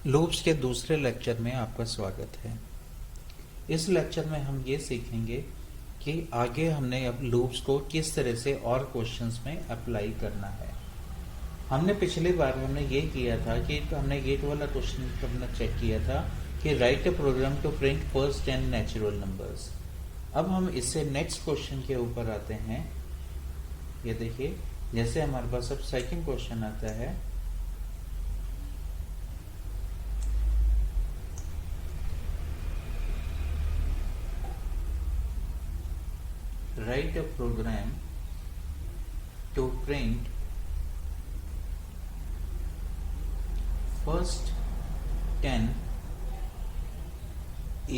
Loops के दूसरे lecture में आपका स्वागत है। इस लेक्चर में हम ये सीखेंगे कि आगे हमने अब लूप्स को किस तरह से और क्वेश्चंस में अप्लाई करना है। हमने पिछली बार हमने ये किया था कि हमने गेट वाला क्वेश्चन हमने चेक किया था कि write a program to print first 10 natural numbers. अब हम इससे नेक्स्ट क्वेश्चन के ऊपर आते हैं। ये देखिए, जैसे हमारे पास अब सेकंड क्वेश्चन आता है, write a program to print first 10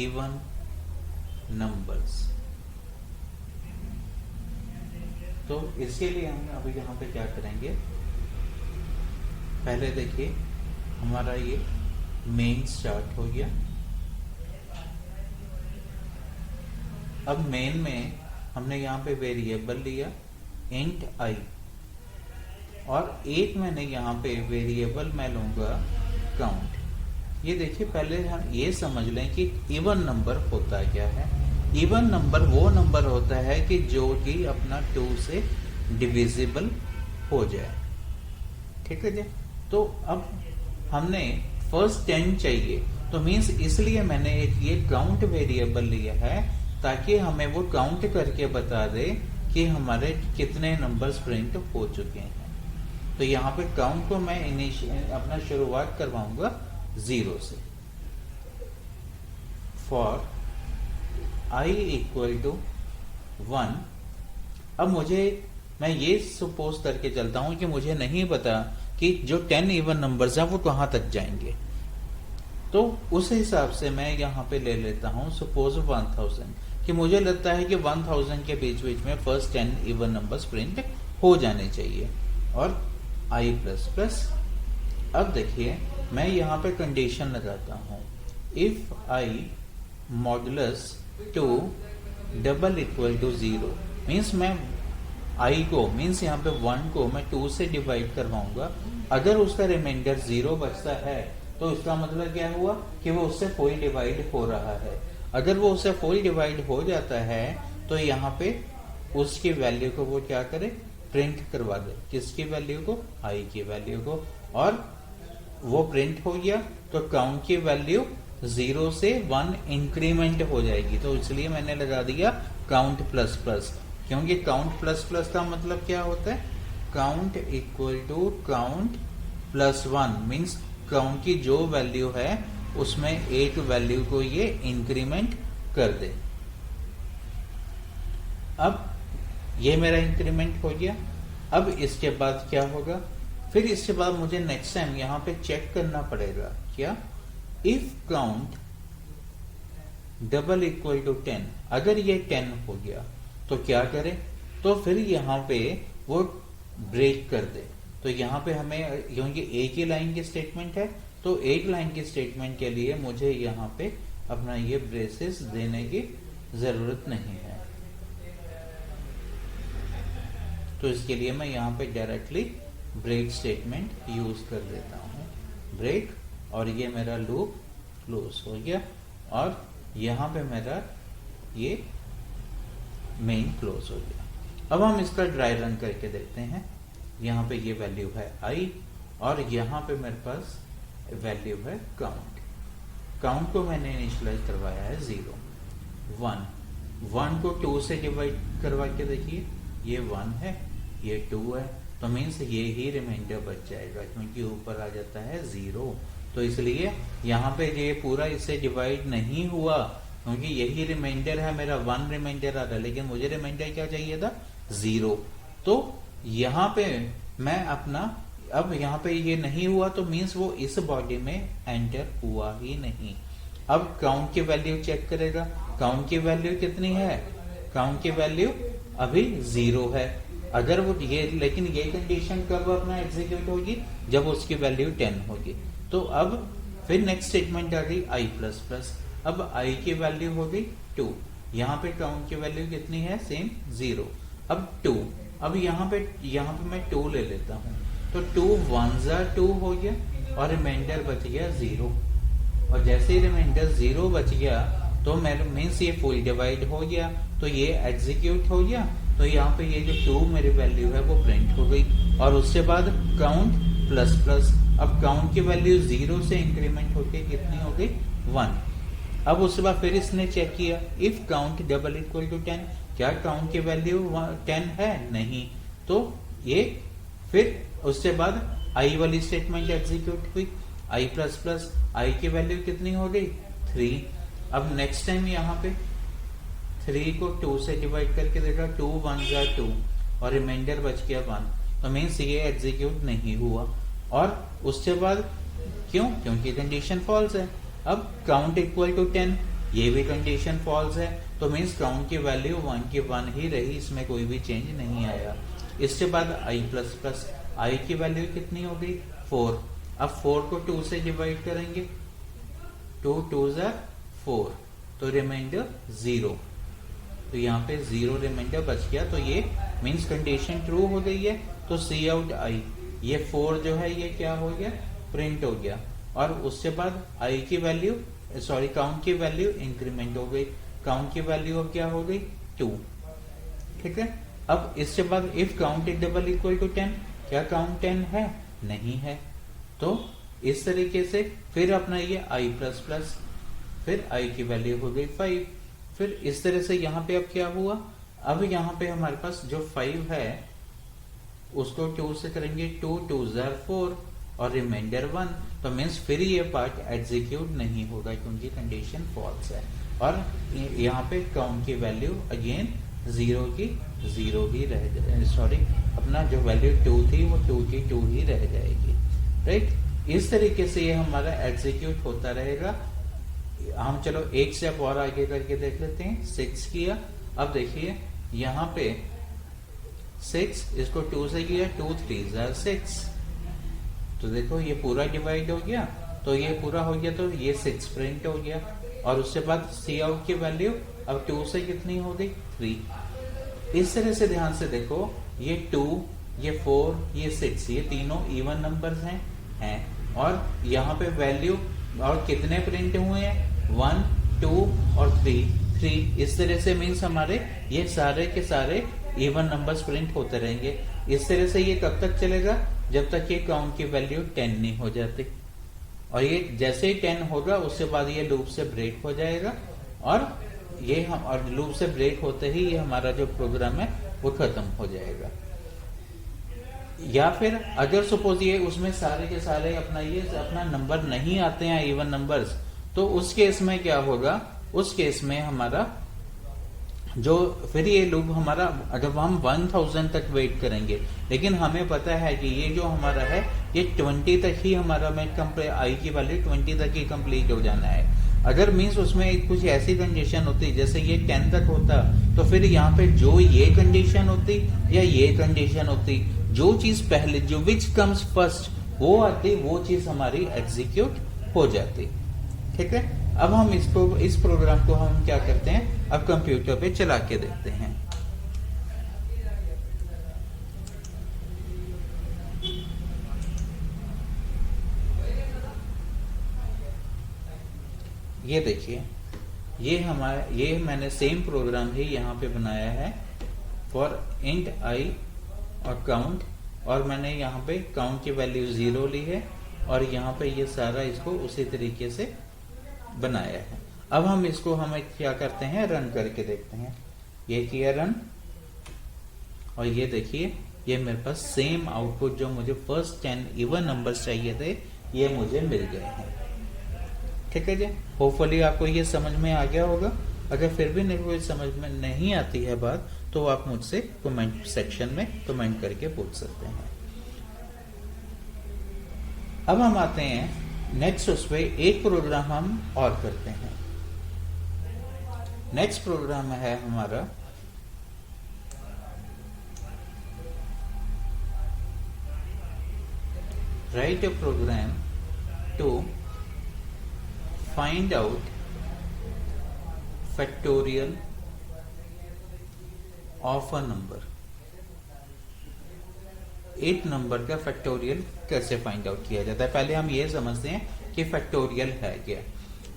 even numbers। तो इसके लिए हम अभी यहाँ पे क्या करेंगे, पहले देखिए हमारा ये मेन स्टार्ट हो गया। अब मेन में हमने यहाँ पे वेरिएबल लिया इंट आई, और एक मैंने यहाँ पे वेरिएबल मैं लूंगा काउंट। ये देखिए, पहले हम ये समझ लें कि इवन नंबर होता क्या है। इवन नंबर वो नंबर होता है कि जो कि अपना 2 से डिविजिबल हो जाए। ठीक है जी। तो अब हमने फर्स्ट 10 चाहिए, तो मीन्स इसलिए मैंने एक ये काउंट वेरिएबल लिया है ताकि हमें वो काउंट करके बता दे कि हमारे कितने नंबर्स प्रिंट हो चुके हैं। तो यहाँ पे काउंट को मैं अपना शुरुआत करवाऊंगा 0 से। For i equal to 1। अब मैं ये सपोज करके चलता हूं कि मुझे नहीं पता कि जो 10 इवन नंबर्स हैं वो कहां तक जाएंगे, तो उस हिसाब से मैं यहाँ पे ले लेता हूं सपोज 1000, कि मुझे लगता है कि 1000 के बीच बीच में फर्स्ट 10 इवन नंबर्स प्रिंट हो जाने चाहिए, और i प्लस प्लस। अब देखिए, मैं यहाँ पे कंडीशन लगाता हूँ, if i modulus 2 double equal to 0, means मैं i को मीन्स यहाँ पे 1 को मैं 2 से डिवाइड करवाऊंगा। अगर उसका रिमाइंडर 0 बचता है तो इसका मतलब क्या हुआ कि वो उससे फुल डिवाइड हो रहा है। अगर वो उससे फुल डिवाइड हो जाता है तो यहाँ पे उसकी वैल्यू को वो क्या करे, प्रिंट करवा दे। किसकी वैल्यू को? i की वैल्यू को। और वो प्रिंट हो गया तो काउंट की वैल्यू 0 से 1 इंक्रीमेंट हो जाएगी। तो इसलिए मैंने लगा दिया काउंट प्लस प्लस, क्योंकि काउंट प्लस प्लस का मतलब क्या होता है, count equal to count plus 1, means count की जो वैल्यू है उसमें एक वैल्यू को ये इंक्रीमेंट कर दे। अब ये मेरा इंक्रीमेंट हो गया। अब इसके बाद क्या होगा, फिर इसके बाद मुझे नेक्स्ट टाइम यहां पे चेक करना पड़ेगा क्या, if count double equal to 10। अगर ये 10 हो गया तो क्या करें, तो फिर यहां पे वो ब्रेक कर दे। तो यहां पे हमें, क्योंकि एक ही लाइन की स्टेटमेंट है, तो एक लाइन की स्टेटमेंट के लिए मुझे यहाँ पे अपना ये ब्रेसेस देने की जरूरत नहीं है। तो इसके लिए मैं यहाँ पे डायरेक्टली ब्रेक स्टेटमेंट यूज कर देता हूँ, ब्रेक, और ये मेरा लूप क्लोज हो गया, और यहाँ पे मेरा ये मेन क्लोज हो गया। अब हम इसका ड्राई रन करके देखते हैं। यहाँ पे ये वैल्यू है i, और यहाँ पे मेरे पास वैल्यू है काउंट। काउंट को मैंने इनिशियलाइज करवाया है 0, 1 को 2 से डिवाइड करवा के देखिए, ये 1 है, ये 2 है, तो मीन्स ये ही रिमाइंडर बच जाएगा, क्योंकि ऊपर आ जाता है 0। तो इसलिए यहाँ पे ये पूरा इससे डिवाइड नहीं हुआ, क्योंकि यही रिमाइंडर है मेरा, 1 रिमाइंडर आ रहा है, लेकिन मुझे रिमाइंडर क्या चाहिए था, 0। तो यहाँ पे मैं अपना, अब यहाँ पे ये नहीं हुआ तो मीन्स वो इस बॉडी में एंटर हुआ ही नहीं। अब काउंट की वैल्यू चेक करेगा, काउंट की वैल्यू कितनी है, काउंट की वैल्यू अभी 0 है। अगर वो ये, लेकिन ये कंडीशन कब अपना एग्जीक्यूट होगी, जब उसकी वैल्यू 10 होगी। तो अब फिर नेक्स्ट स्टेटमेंट आ गई i प्लस प्लस। अब i की वैल्यू हो गई 2, यहाँ पे काउंट की वैल्यू कितनी है, सेम 0। अब 2, अब यहाँ पे मैं 2 ले लेता हूँ, तो 2 1 2 हो गया और रिमाइंडर बच गया 0। और जैसे ही रिमाइंडर 0 बच गया तो मेरे मीन्स ये फुल डिवाइड हो गया, तो ये एग्जीक्यूट हो गया। तो यहाँ पे ये जो 2 मेरी वैल्यू है वो प्रिंट हो गई। और उसके बाद काउंट प्लस प्लस, अब काउंट की वैल्यू 0 से इंक्रीमेंट होके कितनी हो गई 1। अब उसके बाद फिर इसने चेक किया if count double equal to 10, क्या काउंट की वैल्यू 10 है? नहीं। तो ये फिर उसके बाद आई वाली स्टेटमेंट एग्जीक्यूट हुई, आई प्लस प्लस, आई की वैल्यू कितनी हो गई 3। अब नेक्स्ट टाइम यहाँ पे 3 को 2 से डिवाइड करके देखा, 2 1 2 और रिमाइंडर बच गया 1। तो मीन्स ये एग्जीक्यूट नहीं हुआ। और उसके बाद क्यों? क्योंकि कंडीशन फॉल्स है। अब काउंट इक्वल टू 10, ये भी कंडीशन फॉल्स है, तो मीन्स काउंट की वैल्यू 1 की 1 ही रही, इसमें कोई भी चेंज नहीं आया। इसके बाद आई प्लस प्लस, आई की वैल्यू कितनी हो गई 4। अब 4 को 2 से डिवाइड करेंगे, 2 2 4, तो रिमाइंडर 0। तो यहाँ पे 0 रिमाइंडर बच गया, तो ये मीन्स कंडीशन ट्रू हो गई है। तो सी आउट आई, ये 4 जो है ये क्या हो गया प्रिंट हो गया। और उसके बाद आई की वैल्यू काउंट की वैल्यू इंक्रीमेंट हो गई, काउंट की वैल्यू अब क्या हो गई 2। ठीक है। अब इसके बाद if count is double equal to 10, क्या काउंट 10 है? नहीं है। तो इस तरीके से फिर अपना ये आई प्लस प्लस, फिर आई की वैल्यू हो गई 5। फिर इस तरह से यहाँ पे अब क्या हुआ, अब यहाँ पे हमारे पास जो 5 है उसको 2 से करेंगे, 2 2 4 और रिमाइंडर 1। तो मीन्स फिर ये पार्ट एग्जीक्यूट नहीं होगा क्योंकि कंडीशन फॉल्स है। और यहाँ पे काउंट की वैल्यू अगेन 0 की 0 ही रह जाए, सॉरी अपना जो वैल्यू 2 थी वो 2 की 2 ही रह जाएगी। राइट, इस तरीके से ये हमारा एग्जीक्यूट होता रहेगा। हम चलो एक स्टेप और आगे करके देख लेते हैं। 6 किया, अब देखिए यहाँ पे 6 इसको 2 से किया, 2 3 6, तो देखो ये पूरा डिवाइड हो गया, तो ये पूरा हो गया, तो ये 6 प्रिंट हो गया। और उसके बाद सी आउट की वैल्यू अब 2 से कितनी हो गई 3। इस तरह से ध्यान से देखो, ये 2 ये 4 ये 6 ये तीनों इवन नंबर्स हैं और यहाँ पे वैल्यू और कितने प्रिंट हुए हैं 1 2 और 3। इस तरह से मीन्स हमारे ये सारे के सारे इवन नंबर्स प्रिंट होते रहेंगे। इस तरह से ये कब तक चलेगा? जब तक ये काउंट की वैल्यू 10 नहीं हो जाती। और ये जैसे ही 10 होगा उसके बाद ये लूप से ब्रेक हो जाएगा और ये हम और लूप से ब्रेक होते ही ये हमारा जो प्रोग्राम है वो खत्म हो जाएगा। या फिर अगर सपोज ये उसमें सारे के सारे अपना नंबर नहीं आते हैं इवन नंबर्स, तो उस केस में क्या होगा? उस केस में हमारा जो फिर ये लूप हमारा जब हम 1000 तक वेट करेंगे, लेकिन हमें पता है कि ये जो हमारा है ये 20 तक ही हमारा आई की वैल्यू 20 तक ही कंप्लीट हो जाना है। अगर मीन्स उसमें कुछ ऐसी कंडीशन होती जैसे ये 10 तक होता, तो फिर यहाँ पे जो ये कंडीशन होती या ये कंडीशन होती, जो चीज पहले जो विच कम्स फर्स्ट वो आती, वो चीज हमारी एग्जीक्यूट हो जाती। ठीक है। अब हम इस प्रोग्राम को हम क्या करते हैं, अब कंप्यूटर पे चला के देखते हैं। ये देखिए, ये मैंने सेम प्रोग्राम ही यहाँ पे बनाया है फॉर इंट आई और काउंट, और मैंने यहाँ पे काउंट की वैल्यू 0 ली है और यहाँ पे ये सारा इसको उसी तरीके से बनाया है। अब हम इसको क्या करते हैं, रन करके देखते हैं। ये किया रन, और ये देखिए ये मेरे पास सेम आउटपुट जो मुझे फर्स्ट 10 इवन नंबर्स चाहिए थे ये मुझे मिल गए हैं। ठीक है जी, होपफुली आपको ये समझ में आ गया होगा। अगर फिर भी कोई समझ में नहीं आती है बात तो आप मुझसे कमेंट सेक्शन में कमेंट करके पूछ सकते हैं। अब हम आते हैं नेक्स्ट, उस पे एक प्रोग्राम हम और करते हैं। नेक्स्ट प्रोग्राम है हमारा write a program to find out factorial of a number. 8 number का फैक्टोरियल कैसे फाइंड आउट किया जाता है। पहले हम ये समझते हैं कि फैक्टोरियल है क्या।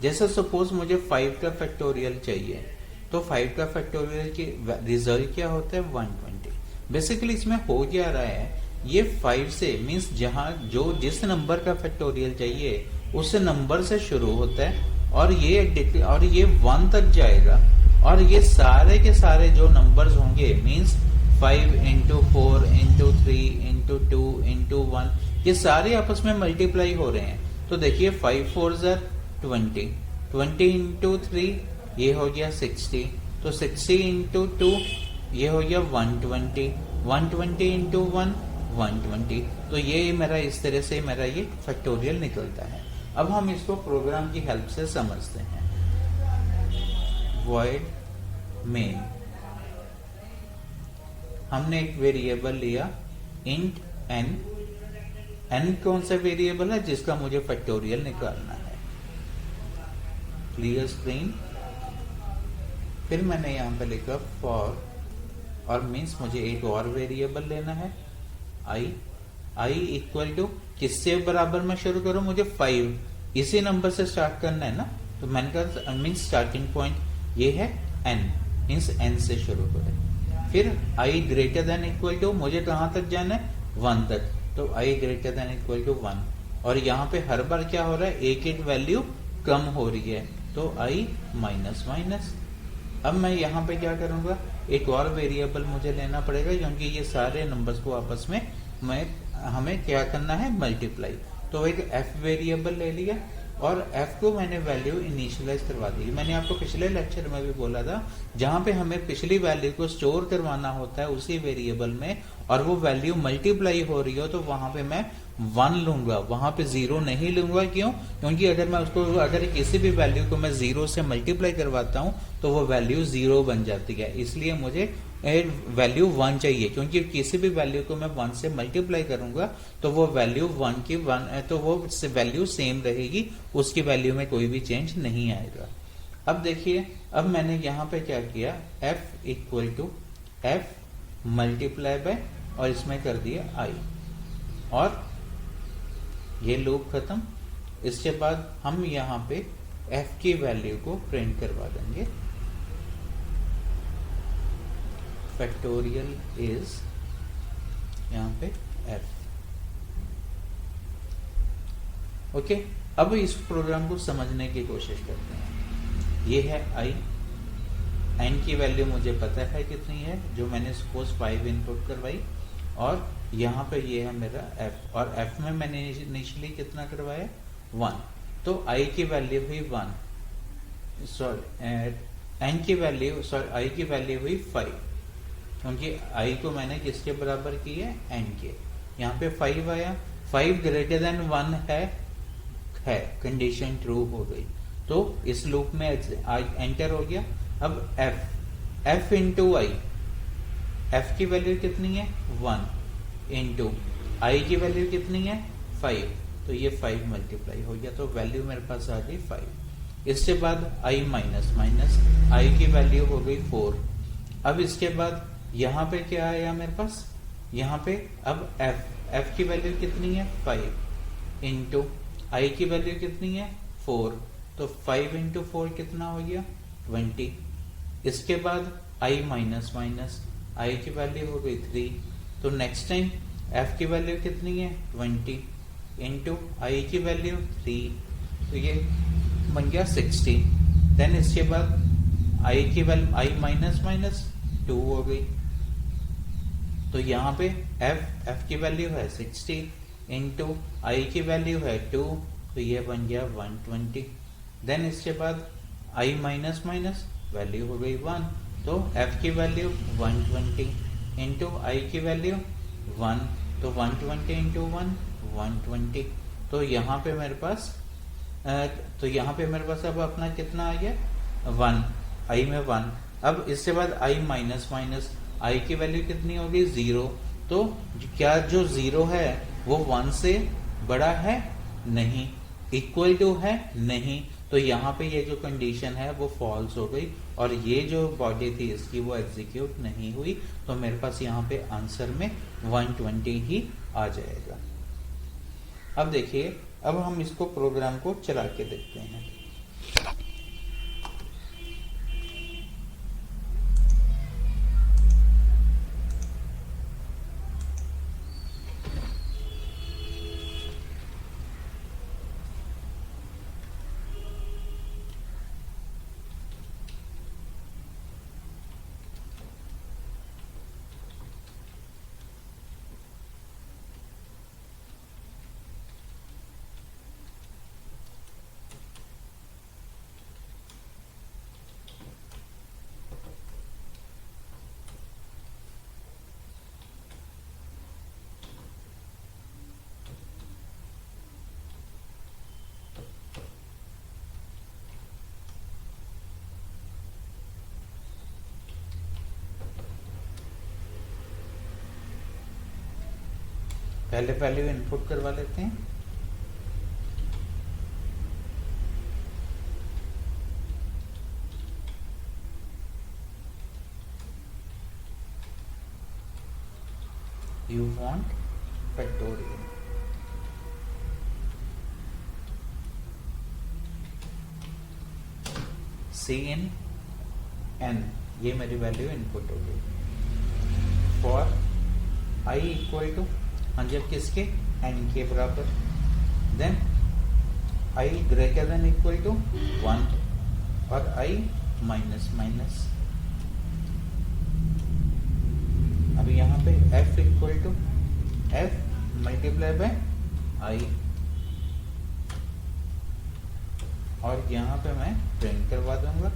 जैसे सपोज मुझे 5 का फैक्टोरियल चाहिए, तो 5 का फैक्टोरियल की रिजल्ट क्या होता है 120। बेसिकली इसमें हो क्या रहा है, ये 5 से मींस जहां जिस नंबर का फैक्टोरियल चाहिए उस नंबर से शुरू होता है और ये 1 तक जाएगा, और ये सारे के सारे जो नंबर्स होंगे means 5 into 4 into 3 into 2 into 1, ये सारे आपस में मल्टीप्लाई हो रहे हैं। तो देखिए 5 4 ज़र 20, 20 इंटू 3 ये हो गया 60, तो 60 इंटू 2 ये हो गया 120, 120 इंटू 1 120। तो ये मेरा इस तरह से मेरा ये फैक्टोरियल निकलता है। अब हम इसको प्रोग्राम की हेल्प से समझते हैं। void main, हमने एक वेरिएबल लिया int n, n कौन सा वेरिएबल है जिसका मुझे फैक्टोरियल निकालना है। Clear screen. फिर मैंने यहां पे लिखा फॉर, और मीन्स मुझे एक और वेरिएबल लेना है i इक्वल टू किससे बराबर में शुरू करूं, मुझे 5 इसी नंबर से स्टार्ट करना है ना, तो मैंने कहा मीन्स स्टार्टिंग पॉइंट ये है n, मीन्स n से शुरू करें। फिर i greater than equal to, मुझे कहां तक जाना है 1 तक, तो i greater than equal to 1, और यहाँ पे हर बार क्या हो रहा है एक वैल्यू कम हो रही है, तो i माइनस माइनस। अब मैं यहाँ पे क्या करूंगा, एक और वेरिएबल मुझे लेना पड़ेगा क्योंकि ये सारे नंबर्स को आपस में हमें क्या करना है मल्टीप्लाई। तो एक f वेरिएबल ले लिया और f को मैंने वैल्यू इनिशियलाइज करवा दी। मैंने आपको पिछले लेक्चर में भी बोला था, जहां पे हमें पिछली वैल्यू को स्टोर करवाना होता है उसी वेरिएबल में, और वो वैल्यू मल्टीप्लाई हो रही हो तो वहां पे मैं 1 लूंगा, वहां पे 0 नहीं लूंगा। क्यों? क्योंकि अगर मैं उसको अगर किसी भी वैल्यू को मैं 0 से मल्टीप्लाई करवाता हूं तो वो वैल्यू 0 बन जाती है। इसलिए मुझे वैल्यू 1 चाहिए, क्योंकि किसी भी वैल्यू को मैं 1 से मल्टीप्लाई करूंगा तो वो वैल्यू 1 की 1 तो वो वैल्यू सेम रहेगी, उसकी वैल्यू में कोई भी चेंज नहीं आएगा। अब देखिए, अब मैंने यहां पे क्या किया, f equal to f multiply by, और इसमें कर दिया i, और ये लूप खत्म। इसके बाद हम यहां पे f की वैल्यू को प्रिंट करवा देंगे, फैक्टोरियल इज यहां पे f। ओके, अब इस प्रोग्राम को समझने की कोशिश करते हैं। ये है i, n की वैल्यू मुझे पता है कितनी है, जो मैंने सपोज 5 इनपुट करवाई, और यहाँ पे ये है मेरा f, और f में मैंने इनिशियली कितना करवाया 1, तो i की वैल्यू हुई 1, n की वैल्यू i की वैल्यू हुई 5, क्योंकि i को मैंने किसके बराबर की है n के। यहाँ पे 5 आया, 5 ग्रेटर देन 1 है कंडीशन ट्रू हो गई, तो इस लूप में एंटर हो गया। अब f इंटू i, f की वैल्यू कितनी है 1, इंटू i की वैल्यू कितनी है 5, तो ये 5 मल्टीप्लाई हो गया, तो वैल्यू मेरे पास आ गई 5। इसके बाद i माइनस माइनस, i की वैल्यू हो गई 4। अब इसके बाद यहाँ पे क्या आया मेरे पास, यहाँ पे अब f की वैल्यू कितनी है 5, इंटू i की वैल्यू कितनी है 4, तो 5 इंटू 4 कितना हो गया 20। इसके बाद i माइनस माइनस, i की वैल्यू हो गई 3, तो नेक्स्ट टाइम f की वैल्यू कितनी है 20, इंटू i की वैल्यू 3, तो ये बन गया 60। देन इसके बाद i की वैल्यू i माइनस माइनस 2 हो गई, तो यहाँ पे f की वैल्यू है 60, इंटू i की वैल्यू है 2, तो ये बन गया 120। देन इसके बाद i माइनस माइनस वैल्यू हो गई 1, तो f की वैल्यू 120, इंटू i की वैल्यू 1, तो 120 इंटू 1 120, तो यहाँ पे मेरे पास अब अपना कितना आ गया 1, i में 1। अब इसके बाद i माइनस माइनस, i की वैल्यू कितनी होगी 0, तो क्या जो 0 है वो 1 से बड़ा है नहीं, इक्वल टू है नहीं, तो यहाँ पे ये जो कंडीशन है वो फॉल्स हो गई और ये जो बॉडी थी इसकी वो एग्जीक्यूट नहीं हुई, तो मेरे पास यहाँ पे आंसर में 120 ही आ जाएगा। अब देखिए, अब हम इसको प्रोग्राम को चला के देखते हैं। पहले वैल्यू इनपुट करवा लेते हैं। You want factorial। C in n, ये मेरी वैल्यू इनपुट हो गई। फॉर i इक्वल टू, हाँ जब किसके, n के बराबर, then i greater than equal to 1 और i माइनस माइनस। अब यहाँ पे f equal to f multiply by i, और यहाँ पे मैं प्रिंट करवा दूंगा।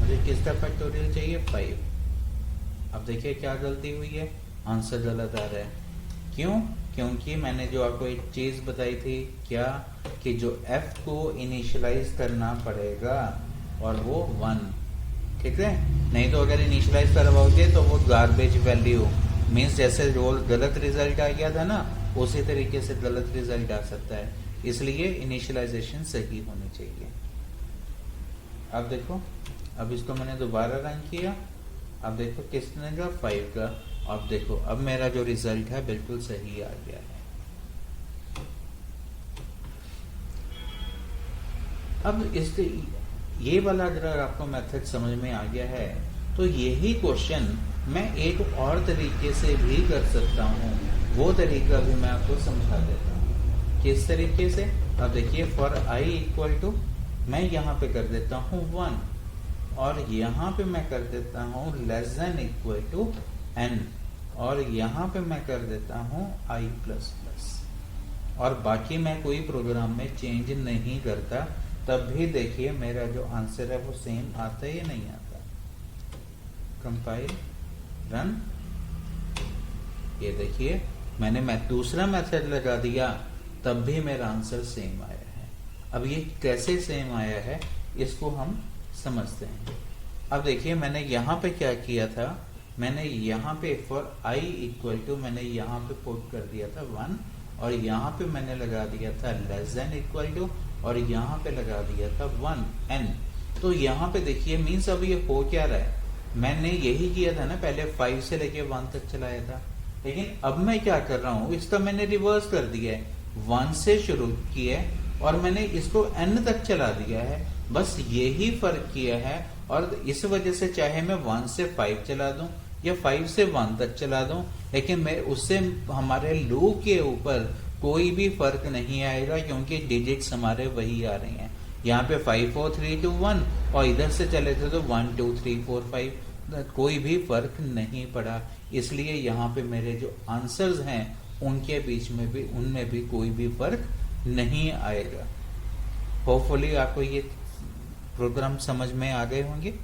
मुझे किसका फैक्टोरियल चाहिए, 5। अब देखिए क्या गलती हुई है, आंसर गलत आ रहा है। क्यों? क्योंकि मैंने जो आपको एक चीज बताई थी, क्या, कि जो f को इनिशियलाइज करना पड़ेगा और वो 1, ठीक है। नहीं तो अगर इनिशियलाइज करवाओगे तो वो गार्बेज वैल्यू, मीन्स जैसे जो गलत रिजल्ट आ गया था ना, उसी तरीके से गलत रिजल्ट आ सकता है। इसलिए इनिशियलाइजेशन सही होनी चाहिए। अब देखो, अब इसको मैंने दोबारा रन किया, अब देखो किसने का, 5 का। अब देखो, अब मेरा जो रिजल्ट है बिल्कुल सही आ गया है। अब इसके ये वाला अगर आपको मेथड समझ में आ गया है, तो यही क्वेश्चन मैं एक और तरीके से भी कर सकता हूँ। वो तरीका भी मैं आपको समझा देता हूँ। किस तरीके से? अब देखिए, फॉर i इक्वल टू, मैं यहाँ पे कर देता हूँ 1 और यहाँ पे मैं कर देता हूँ less than equal to n, और यहाँ पे मैं कर देता हूँ i प्लस प्लस, और बाकी मैं कोई प्रोग्राम में चेंज नहीं करता। तब भी देखिए मेरा जो आंसर है वो सेम आता है या नहीं आता। कंपाइल, रन, ये देखिए मैंने दूसरा मेथड लगा दिया, तब भी मेरा आंसर सेम आया है। अब ये कैसे सेम आया है इसको हम समझते हैं। अब देखिए मैंने यहाँ पे क्या किया था, मैंने यहाँ पे फॉर i इक्वल टू, मैंने यहाँ पे पुट कर दिया था 1, और यहाँ पे मैंने लगा दिया था लेस देन इक्वल टू, और यहाँ पे लगा दिया था 1n। तो यहाँ पे देखिए मीन्स अब ये हो क्या रहा है, मैंने यही किया था ना, पहले 5 से लेके 1 तक चलाया था, लेकिन अब मैं क्या कर रहा हूँ, इसका मैंने रिवर्स कर दिया है, 1 से शुरू किया है और मैंने इसको n तक चला दिया है। बस यही फर्क किया है, और इस वजह से चाहे मैं 1 से 5 चला दूं या 5 से 1 तक चला दूं, लेकिन मैं उससे हमारे लूप के ऊपर कोई भी फर्क नहीं आएगा, क्योंकि डिजिट्स हमारे वही आ रहे हैं। यहाँ पे 5 4 3 2 1, और इधर से चले थे तो 1 2 3 4 5, कोई भी फर्क नहीं पड़ा। इसलिए यहाँ पे मेरे जो आंसर्स हैं उनके बीच में भी, उनमें भी कोई भी फर्क नहीं आएगा। होपफुली आपको ये प्रोग्राम समझ में आ गए होंगे।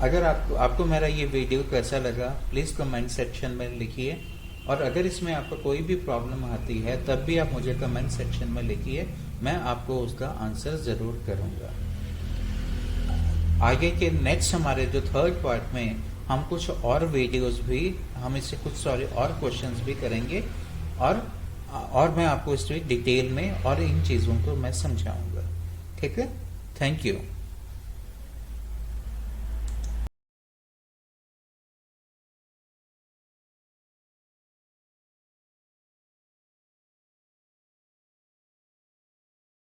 अगर आपको मेरा ये वीडियो कैसा लगा प्लीज़ कमेंट सेक्शन में लिखिए, और अगर इसमें आपको कोई भी प्रॉब्लम आती है तब भी आप मुझे कमेंट सेक्शन में लिखिए, मैं आपको उसका आंसर ज़रूर करूँगा। आगे के नेक्स्ट हमारे जो थर्ड पार्ट में हम कुछ और वीडियोस भी, हम इससे कुछ सारे और क्वेश्चंस भी करेंगे, और मैं आपको इसमें डिटेल में और इन चीज़ों को मैं समझाऊंगा। ठीक है, थैंक यू।